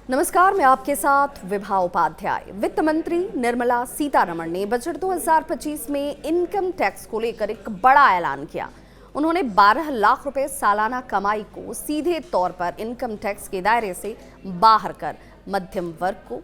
नमस्कार, मैं आपके साथ विभा उपाध्याय। वित्त मंत्री निर्मला सीतारमण ने बजट 2025 में इनकम टैक्स को लेकर एक बड़ा ऐलान किया। उन्होंने 12 लाख रुपए सालाना कमाई को सीधे तौर पर इनकम टैक्स के दायरे से बाहर कर मध्यम वर्ग को,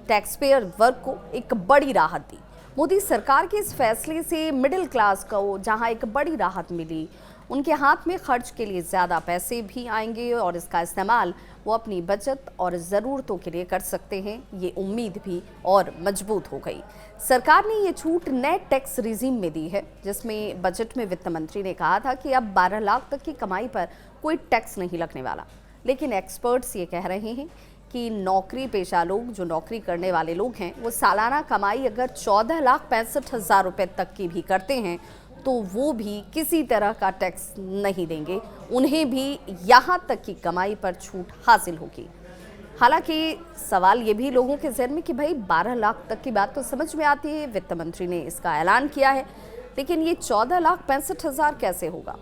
टैक्स पेयर वर्ग को एक बड़ी राहत दी। मोदी सरकार के इस फैसले से मिडिल क्लास को जहां एक बड़ी राहत मिली, उनके हाथ में खर्च के लिए ज़्यादा पैसे भी आएंगे और इसका इस्तेमाल वो अपनी बचत और ज़रूरतों के लिए कर सकते हैं। ये उम्मीद भी और मजबूत हो गई। सरकार ने ये छूट नए टैक्स रिजीम में दी है, जिसमें बजट में वित्त मंत्री ने कहा था कि अब 12 लाख तक की कमाई पर कोई टैक्स नहीं लगने वाला। लेकिन एक्सपर्ट्स ये कह रहे हैं कि नौकरी पेशा लोग, जो नौकरी करने वाले लोग हैं, वो सालाना कमाई अगर 14,65,000 रुपये तक की भी करते हैं तो वो भी किसी तरह का टैक्स नहीं देंगे। उन्हें भी यहाँ तक की कमाई पर छूट हासिल होगी। हालांकि सवाल ये भी लोगों के ज़हन में कि भाई 12 लाख तक की बात तो समझ में आती है, वित्त मंत्री ने इसका ऐलान किया है, लेकिन ये 14,65,000 कैसे होगा?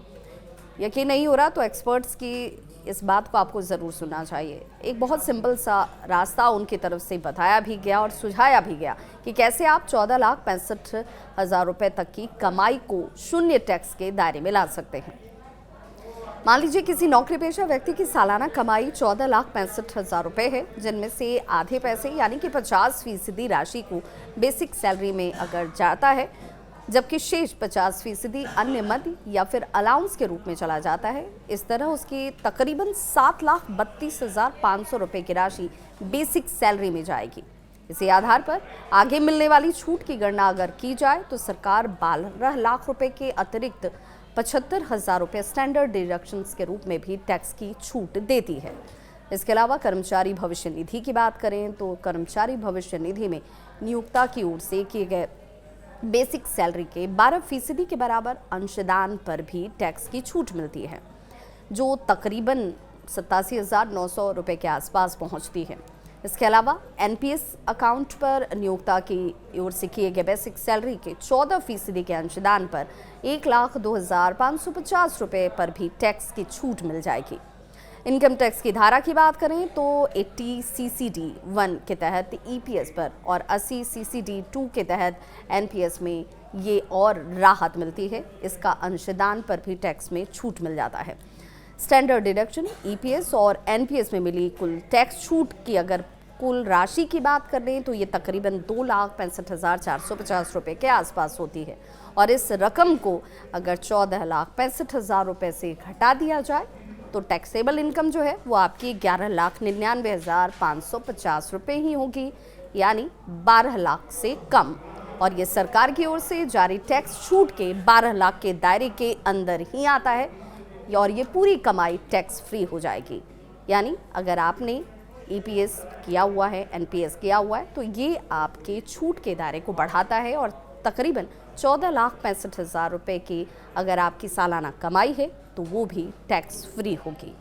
यकीन नहीं हो रहा तो एक्सपर्ट्स की इस बात को आपको ज़रूर सुनना चाहिए। एक बहुत सिंपल सा रास्ता उनकी तरफ से बताया भी गया और सुझाया भी गया कि कैसे आप 14,65,000 रुपये तक की कमाई को शून्य टैक्स के दायरे में ला सकते हैं। मान लीजिए किसी नौकरी पेशा व्यक्ति की सालाना कमाई 14,65,000 रुपये है, जिनमें से आधे पैसे यानी कि 50% राशि को बेसिक सैलरी में अगर जाता है, जबकि शेष 50% अन्य मद या फिर अलाउंस के रूप में चला जाता है। इस तरह उसकी तकरीबन 7,32,500 रुपये की राशि बेसिक सैलरी में जाएगी। इसी आधार पर आगे मिलने वाली छूट की गणना अगर की जाए तो सरकार 12 लाख रुपए के अतिरिक्त 75,000 रुपये स्टैंडर्ड डिडक्शंस के रूप में भी टैक्स की छूट देती है। इसके अलावा कर्मचारी भविष्य निधि की बात करें तो कर्मचारी भविष्य निधि में नियोक्ता की ओर से किए गए बेसिक सैलरी के 12% के बराबर अंशदान पर भी टैक्स की छूट मिलती है, जो तकरीबन 87,900 रुपये के आसपास पहुंचती है। इसके अलावा एनपीएस अकाउंट पर नियोक्ता की ओर से किए गए बेसिक सैलरी के 14% के अंशदान पर 1,02,550 रुपये पर भी टैक्स की छूट मिल जाएगी। इनकम टैक्स की धारा की बात करें तो 80 CCD 1 के तहत ईपीएस पर और 80 CCD 2 के तहत एनपीएस में ये और राहत मिलती है। इसका अंशदान पर भी टैक्स में छूट मिल जाता है। स्टैंडर्ड डिडक्शन ईपीएस और एनपीएस में मिली कुल टैक्स छूट की अगर कुल राशि की बात करें तो ये तकरीबन 2,65,450 रुपये के आसपास होती है। और इस रकम को अगर 14,65,000 रुपये से घटा दिया जाए तो टैक्सेबल इनकम जो है वो आपकी 11,99,550 रुपये ही होगी, यानी 12 लाख से कम। और ये सरकार की ओर से जारी टैक्स छूट के 12 लाख के दायरे के अंदर ही आता है और ये पूरी कमाई टैक्स फ्री हो जाएगी। यानी अगर आपने ईपीएस किया हुआ है, एनपीएस किया हुआ है, तो ये आपके छूट के दायरे को बढ़ाता है और तकरीबन 14,65,000 रुपये की अगर आपकी सालाना कमाई है तो वो भी टैक्स फ्री होगी।